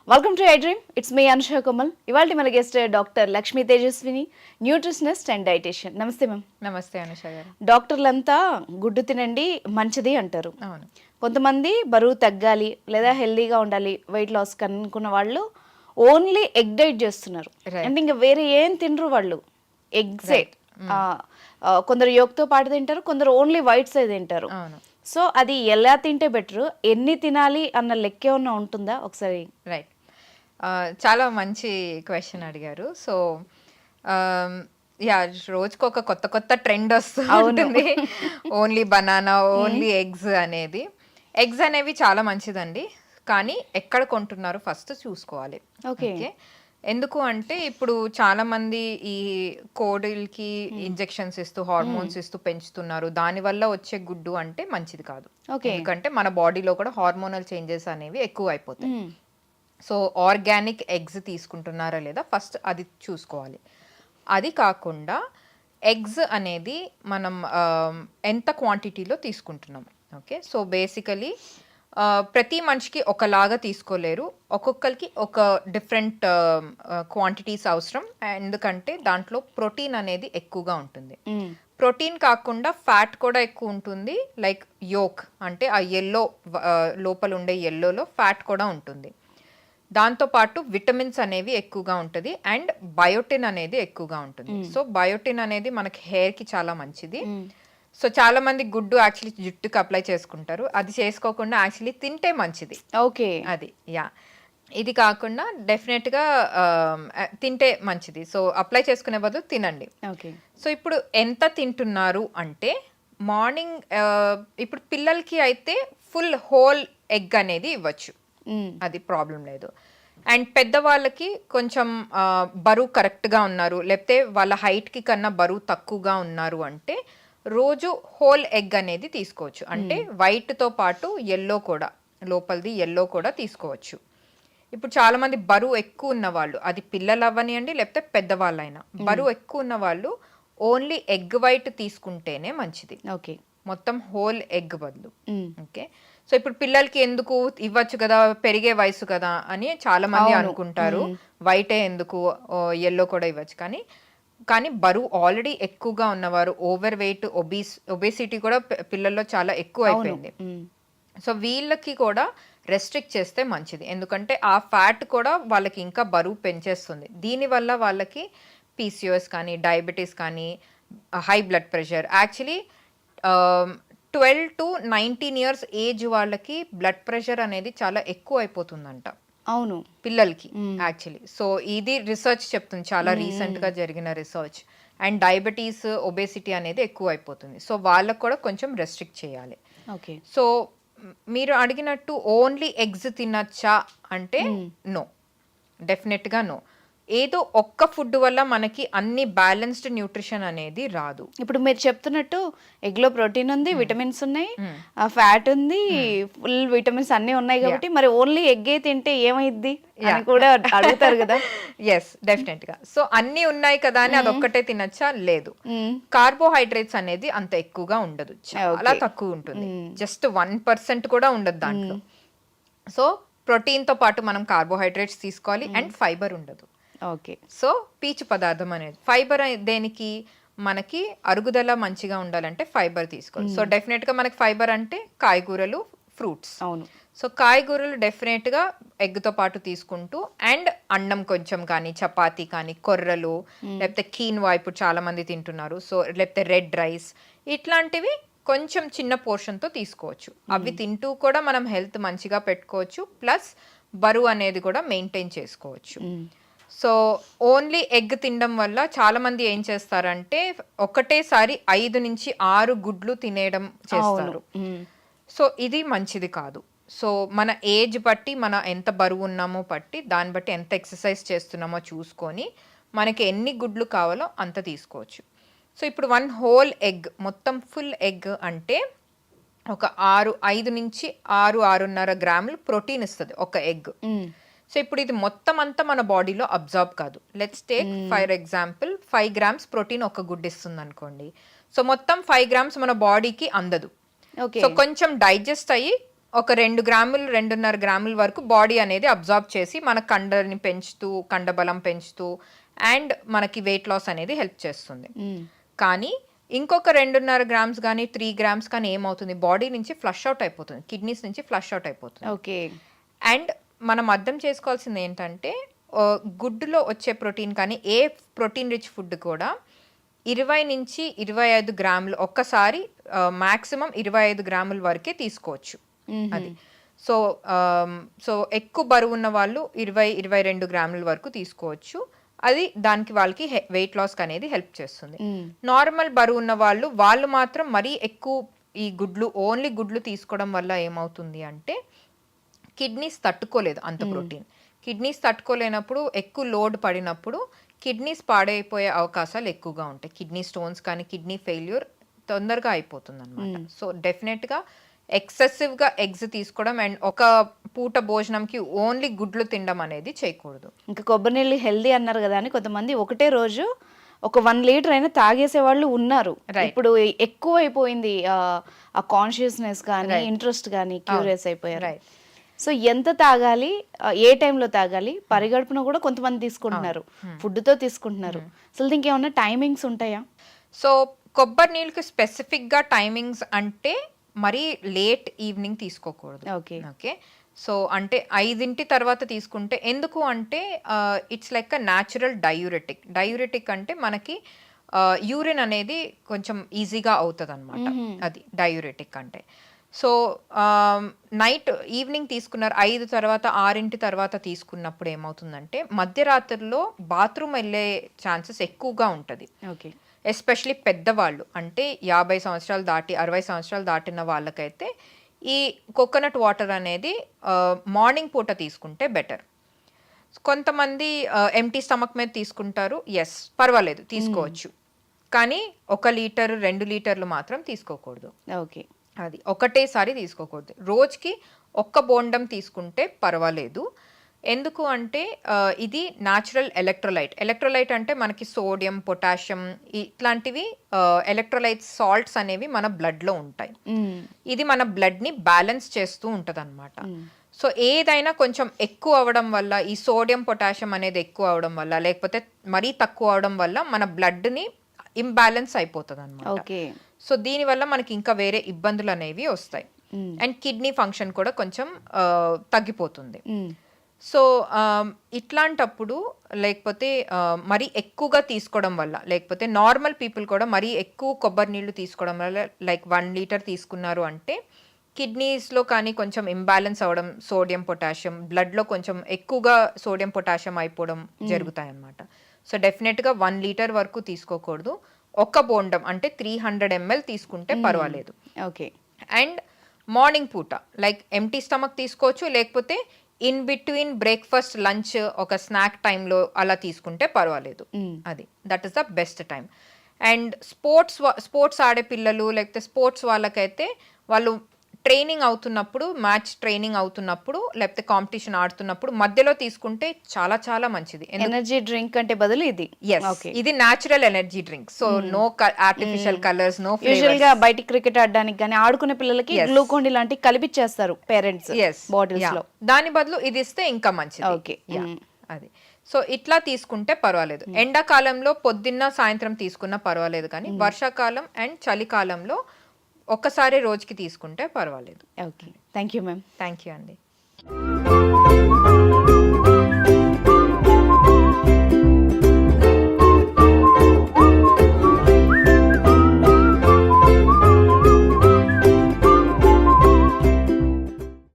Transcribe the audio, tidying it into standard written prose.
Welcome to I dream. It's me Anusha Komal. ఇవాళ మన guest doctor Lakshmi Tejaswini, nutritionist and dietician. నమస్తే ma'am. నమస్తే అనుష గారు. డాక్టర్లంతా గుడ్డు తినండి మంచిది అంటారు. అవును. కొంతమంది బరువు తగ్గాలి లేదా హెల్దీగా ఉండాలి, వెయిట్ లాస్ కనుక్కున్న వాళ్ళు ఓన్లీ ఎగ్ డైట్ చేస్తున్నారు. అంటే ఇంకా వేరే ఏం తినరు వాళ్ళు, ఎగ్సే. కొందరు యోక్తో పాటు తింటారు, కొందరు ఓన్లీ వైట్స్ తింటారు. సో అది ఎలా తింటే బెటర్, ఎన్ని తినాలి అన్న లెక్క ఏమన్నా ఉంటుందా ఒకసారి? రైట్, చాలా మంచి క్వశ్చన్ అడిగారు. సో యా, రోజుకు ఒక కొత్త కొత్త ట్రెండ్ వస్తూ ఉంటుంది. ఓన్లీ బనానా, ఓన్లీ ఎగ్స్ అనేది. ఎగ్స్ అనేవి చాలా మంచిదండి, కానీ ఎక్కడ కొంటున్నారు ఫస్ట్ చూసుకోవాలి. ఓకే, ఎందుకు అంటే ఇప్పుడు చాలా మంది ఈ కోడిల్కి ఇంజెక్షన్స్ ఇస్తూ హార్మోన్స్ ఇస్తూ పెంచుతున్నారు. దానివల్ల వచ్చే గుడ్డు అంటే మంచిది కాదు. ఎందుకంటే మన బాడీలో కూడా హార్మోనల్ చేంజెస్ అనేవి ఎక్కువ అయిపోతాయి. సో ఆర్గానిక్ ఎగ్స్ తీసుకుంటున్నారా లేదా ఫస్ట్ అది చూసుకోవాలి. అది కాకుండా ఎగ్స్ అనేది మనం ఎంత క్వాంటిటీలో తీసుకుంటున్నాం. ఓకే, సో బేసికలీ ప్రతి మనిషికి ఒకలాగా తీసుకోలేరు, ఒక్కొక్కరికి ఒక డిఫరెంట్ క్వాంటిటీస్ అవసరం. ఎందుకంటే దాంట్లో ప్రోటీన్ అనేది ఎక్కువగా ఉంటుంది. ప్రోటీన్ కాకుండా ఫ్యాట్ కూడా ఎక్కువ ఉంటుంది. లైక్ యోక్ అంటే ఆ ఎల్లో లోపల ఉండే ఎల్లోలో ఫ్యాట్ కూడా ఉంటుంది. దాంతోపాటు విటమిన్స్ అనేవి ఎక్కువగా ఉంటుంది అండ్ బయోటిన్ అనేది ఎక్కువగా ఉంటుంది. సో బయోటిన్ అనేది మనకి హెయిర్కి చాలా మంచిది. సో చాలా మంది గుడ్డు యాక్చువల్లీ జుట్టుకి అప్లై చేసుకుంటారు, అది చేసుకోకుండా యాక్చువల్లీ తింటే మంచిది. ఓకే, అది యా. ఇది కాకుండా డెఫినెట్గా తింటే మంచిది. సో అప్లై చేసుకునే బదులు తినండి. ఓకే, సో ఇప్పుడు ఎంత తింటున్నారు అంటే మార్నింగ్ ఇప్పుడు పిల్లలకి అయితే ఫుల్ హోల్ ఎగ్ అనేది ఇవ్వచ్చు, అది ప్రాబ్లం లేదు. అండ్ పెద్దవాళ్ళకి కొంచెం బరువు కరెక్ట్గా ఉన్నారు, లేకపోతే వాళ్ళ హైట్కి కన్నా బరువు తక్కువగా ఉన్నారు అంటే రోజు హోల్ ఎగ్ అనేది తీసుకోవచ్చు. అంటే వైట్తో పాటు ఎల్లో కూడా, లోపలిది ఎల్లో కూడా తీసుకోవచ్చు. ఇప్పుడు చాలా మంది బరువు ఎక్కువ ఉన్న వాళ్ళు, అది పిల్లలు అవ్వనియండి లేకపోతే పెద్దవాళ్ళైనా, బరువు ఎక్కువ ఉన్న వాళ్ళు ఓన్లీ ఎగ్ వైట్ తీసుకుంటేనే మంచిది. ఓకే, మొత్తం హోల్ ఎగ్ బదులు. ఓకే, సో ఇప్పుడు పిల్లలకి ఎందుకు ఇవ్వచ్చు కదా, పెరిగే వయసు కదా అని చాలా మంది అనుకుంటారు. వైటే ఎందుకు, ఎల్లో కూడా ఇవ్వచ్చు. కానీ బరువు ఆల్రెడీ ఎక్కువగా ఉన్నవారు, ఓవర్ వెయిట్, ఒబేసిటీ కూడా పిల్లల్లో చాలా ఎక్కువ అయిపోయింది. సో వీళ్ళకి కూడా రెస్ట్రిక్ట్ చేస్తే మంచిది, ఎందుకంటే ఆ ఫ్యాట్ కూడా వాళ్ళకి ఇంకా బరువు పెంచేస్తుంది. దీనివల్ల వాళ్ళకి పీసీఓఎస్ కానీ, డయాబెటీస్ కానీ, high blood pressure, actually 12 to 19 years age వాళ్ళకి బ్లడ్ ప్రెషర్ అనేది చాలా ఎక్కువ అయిపోతుందంట. అవును, పిల్లలకి యాక్చువల్లీ. సో ఇది రీసెర్చ్ చెప్తుంది, చాలా రీసెంట్గా జరిగిన రీసెర్చ్. అండ్ డయాబెటీస్, ఒబేసిటీ అనేది ఎక్కువ అయిపోతుంది. సో వాళ్ళకు కూడా కొంచెం రెస్ట్రిక్ట్ చేయాలి. ఓకే, సో మీరు అడిగినట్టు ఓన్లీ ఎగ్స్ తినచ్చా అంటే నో, డెఫినెట్గా నో. ఏదో ఒక్క ఫుడ్ వల్ల మనకి అన్ని బ్యాలెన్స్డ్ న్యూట్రిషన్ అనేది రాదు. ఇప్పుడు మీరు చెప్తున్నట్టు ఎగ్లో ప్రోటీన్ ఉంది, విటమిన్స్ ఉన్నాయి, ఫ్యాట్ ఉంది, ఫుల్ విటమిన్స్ అన్ని ఉన్నాయి కాబట్టి మరి ఓన్లీ ఎగ్గే తింటే ఏమైద్ది అని కూడా అడుగుతారు కదా. ఎస్, డెఫినెట్ గా. సో అన్ని ఉన్నాయి కదా అని అదొక్కటే తినచ్చా? లేదు. కార్బోహైడ్రేట్స్ అనేది అంత ఎక్కువగా ఉండదు, చాలా తక్కువ ఉంటుంది, జస్ట్ 1% కూడా ఉండదు దాంట్లో. సో ప్రోటీన్ తో పాటు మనం కార్బోహైడ్రేట్స్ తీసుకోవాలి అండ్ ఫైబర్ ఉండదు. ఓకే, సో పీచు పదార్థం అనేది, ఫైబర్ దేనికి, మనకి అరుగుదల మంచిగా ఉండాలంటే ఫైబర్ తీసుకోవాలి. సో డెఫినెట్గా మనకి ఫైబర్ అంటే కాయగూరలు, ఫ్రూట్స్. అవును. సో కాయగూరలు డెఫినెట్గా ఎగ్తో పాటు తీసుకుంటూ, అండ్ అన్నం కొంచెం కానీ, చపాతీ కానీ, కొర్రలు, లేకపోతే కీన్వా ఇప్పుడు చాలా మంది తింటున్నారు. సో లేకపోతే రెడ్ రైస్, ఇట్లాంటివి కొంచెం చిన్న పోర్షన్తో తీసుకోవచ్చు. అవి తింటూ కూడా మనం హెల్త్ మంచిగా పెట్టుకోవచ్చు, ప్లస్ బరువు అనేది కూడా మెయింటైన్ చేసుకోవచ్చు. సో ఓన్లీ ఎగ్ తినడం వల్ల చాలా మంది ఏం చేస్తారంటే ఒకటేసారి 5 నుంచి 6 గుడ్లు తినేయడం చేస్తారు. సో ఇది మంచిది కాదు. సో మన ఏజ్ బట్టి, మన ఎంత బరువు ఉన్నామో బట్టి, దాన్ని బట్టి ఎంత ఎక్సర్సైజ్ చేస్తున్నామో చూసుకొని మనకి ఎన్ని గుడ్లు కావాలో అంత తీసుకోవచ్చు. సో ఇప్పుడు 1 హోల్ ఎగ్, మొత్తం ఫుల్ ఎగ్ అంటే ఒక 5 నుంచి 6.5 గ్రాములు ప్రోటీన్ ఇస్తుంది ఒక ఎగ్. సో ఇప్పుడు ఇది మొత్తం అంతా మన బాడీలో అబ్జార్బ్ కాదు. Let's take for example 5 grams protein ఒక గుడ్ ఇస్తుంది అనుకోండి. సో మొత్తం 5 గ్రామ్స్ మన బాడీకి అందదు. ఓకే. సో కొంచెం డైజెస్ట్ అయ్యి ఒక 2 గ్రాములు 2.5 గ్రాముల వరకు బాడీ అనేది అబ్జార్బ్ చేసి మన కండని పెంచుతూ, కండబలం పెంచుతూ అండ్ మనకి వెయిట్ లాస్ అనేది హెల్ప్ చేస్తుంది. కానీ ఇంకొక 2.5 గ్రామ్స్ కానీ 3 గ్రామ్స్ కానీ ఏమవుతుంది, బాడీ నుంచి ఫ్లష్ అవుట్ అయిపోతుంది, కిడ్నీస్ నుంచి ఫ్లష్ అవుట్ అయిపోతుంది. ఓకే. అండ్ మనం అర్థం చేసుకోవాల్సింది ఏంటంటే గుడ్డులో వచ్చే ప్రోటీన్ కానీ ఏ ప్రోటీన్ రిచ్ ఫుడ్ కూడా 20 నుంచి 25 గ్రాములు ఒక్కసారి మ్యాక్సిమం 25 గ్రాముల వరకే తీసుకోవచ్చు. అది సో ఎక్కువ బరువు ఉన్న వాళ్ళు 20-22 గ్రాముల వరకు తీసుకోవచ్చు. అది దానికి వాళ్ళకి వెయిట్ లాస్ అనేది హెల్ప్ చేస్తుంది. నార్మల్ బరువు ఉన్న వాళ్ళు మాత్రం మరీ ఎక్కువ ఈ ఓన్లీ గుడ్లు తీసుకోవడం వల్ల ఏమవుతుంది అంటే కిడ్నీస్ తట్టుకోలేదు అంత ప్రోటీన్. కిడ్నీస్ తట్టుకోలేనప్పుడు ఎక్కువ లోడ్ పడినప్పుడు కిడ్నీస్ పాడైపోయే అవకాశాలు ఎక్కువగా ఉంటాయి. కిడ్నీ స్టోన్స్ కానీ కిడ్నీ ఫెయిల్యూర్ తొందరగా అయిపోతుంది అనమాట. సో డెఫినెట్గా ఎక్సెసివ్గా ఎగ్స్ తీసుకోవడం అండ్ ఒక పూట భోజనంకి ఓన్లీ గుడ్లు తినడం అనేది చేయకూడదు. ఇంకా కొబ్బరి నీళ్ళు హెల్దీ అన్నారు కదా అని కొంతమంది ఒకటే రోజు ఒక 1 లీటర్ అయినా తాగేసే వాళ్ళు ఉన్నారు. ఇప్పుడు ఎక్కువ అయిపోయింది ఆ కాన్షియస్నెస్ కానీ ఇంట్రెస్ట్ కానీ, క్యూరియస్ అయిపోయారు. సో ఎంత తాగాలి, ఏ టైంలో తాగాలి, పరిగడుపున కూడా కొంతమంది తీసుకుంటున్నారు, ఫుడ్తో తీసుకుంటున్నారు. అసలు దీనికి ఏమన్నా టైమింగ్స్ ఉంటాయా? సో కొబ్బరి నీళ్ళకి స్పెసిఫిక్గా టైమింగ్స్ అంటే మరీ లేట్ ఈవినింగ్ తీసుకోకూడదు. ఓకే. సో అంటే 5 తర్వాత తీసుకుంటే, ఎందుకు అంటే it's like a natural diuretic అంటే మనకి యూరిన్ అనేది కొంచెం ఈజీగా అవుతుంది అనమాట. అది డయూరెటిక్ అంటే. సో నైట్ ఈవినింగ్ తీసుకున్నారు 5 తర్వాత 6 తర్వాత తీసుకున్నప్పుడు ఏమవుతుందంటే మధ్యరాత్రిలో బాత్రూమ్ వెళ్ళే ఛాన్సెస్ ఎక్కువగా ఉంటుంది. ఓకే. ఎస్పెషలీ పెద్దవాళ్ళు అంటే 50 సంవత్సరాలు దాటి 60 సంవత్సరాలు దాటిన వాళ్ళకైతే ఈ కోకోనట్ వాటర్ అనేది మార్నింగ్ పూట తీసుకుంటే బెటర్. కొంతమంది ఎంటీ స్టమక్ మీద తీసుకుంటారు, ఎస్ పర్వాలేదు తీసుకోవచ్చు, కానీ 1 లీటర్ 2 లీటర్లు మాత్రం తీసుకోకూడదు. ఓకే. అది ఒకటేసారి తీసుకోకూడదు. రోజుకి 1 బోండం తీసుకుంటే పర్వాలేదు. ఎందుకు అంటే ఇది న్యాచురల్ ఎలక్ట్రోలైట్ అంటే మనకి సోడియం, పొటాషియం ఇట్లాంటివి ఎలక్ట్రోలైట్స్ సాల్ట్స్ అనేవి మన బ్లడ్లో ఉంటాయి. ఇది మన బ్లడ్ని బ్యాలెన్స్ చేస్తూ ఉంటుంది అనమాట. సో ఏదైనా కొంచెం ఎక్కువ అవడం వల్ల, ఈ సోడియం పొటాషియం అనేది ఎక్కువ అవడం వల్ల, లేకపోతే మరీ తక్కువ అవడం వల్ల మన బ్లడ్ని ఇంబ్యాలెన్స్ అయిపోతుంది అనమాట. సో దీనివల్ల మనకి ఇంకా వేరే ఇబ్బందులు అనేవి వస్తాయి. అండ్ కిడ్నీ ఫంక్షన్ కూడా కొంచెం తగ్గిపోతుంది. సో ఇట్లాంటప్పుడు లేకపోతే మరీ ఎక్కువగా తీసుకోవడం వల్ల, లేకపోతే నార్మల్ పీపుల్ కూడా మరీ ఎక్కువ కొబ్బరి నీళ్ళు తీసుకోవడం వల్ల, లైక్ 1 లీటర్ తీసుకున్నారు అంటే కిడ్నీస్లో కానీ కొంచెం ఇంబ్యాలెన్స్ అవ్వడం, సోడియం పొటాషియం బ్లడ్లో కొంచెం ఎక్కువగా సోడియం పొటాషియం అయిపోవడం జరుగుతాయి అన్నమాట. సో డెఫినెట్గా 1 లీటర్ వరకు తీసుకోకూడదు. 1 బోండం అంటే 300 ml తీసుకుంటే పర్వాలేదు. ఓకే. అండ్ మార్నింగ్ పూట లైక్ ఎంటీ స్టమక్ తీసుకోవచ్చు, లేకపోతే ఇన్ బిట్వీన్ బ్రేక్ఫాస్ట్, లంచ్, ఒక స్నాక్ టైంలో అలా తీసుకుంటే పర్వాలేదు. అది that is the best time. And sports ఆడే పిల్లలు, లేకపోతే స్పోర్ట్స్ వాళ్ళకైతే వాళ్ళు ట్రైనింగ్ అవుతున్నప్పుడు, మ్యాచ్ ట్రైనింగ్ అవుతున్నప్పుడు, లేకపోతే కాంపిటీషన్ ఆడుతున్నప్పుడు మధ్యలో తీసుకుంటే చాలా చాలా మంచిది. ఎనర్జీ డ్రింక్ అంటే బదులు ఇది. ఇది natural energy drink. So no artificial colours, no flavours. Usual గా బయట క్రికెట్ ఆడడానికి కానీ ఆడుకునే పిల్లలకి గ్లూకోన్ లాంటివి కలిపిచ్చేస్తారు పేరెంట్స్ బాటిల్స్ లో. దాని బదులు ఇది ఇస్తే ఇంకా మంచిది. ఓకే. అది సో ఇట్లా తీసుకుంటే పర్వాలేదు. ఎండాకాలంలో పొద్దున్న సాయంత్రం తీసుకున్నా పర్వాలేదు, కానీ వర్షాకాలం అండ్ చలికాలంలో ఒక్కసారి రోజుకి తీసుకుంటే పర్వాలేదు. Okay. Thank you ma'am. Thank you అండి.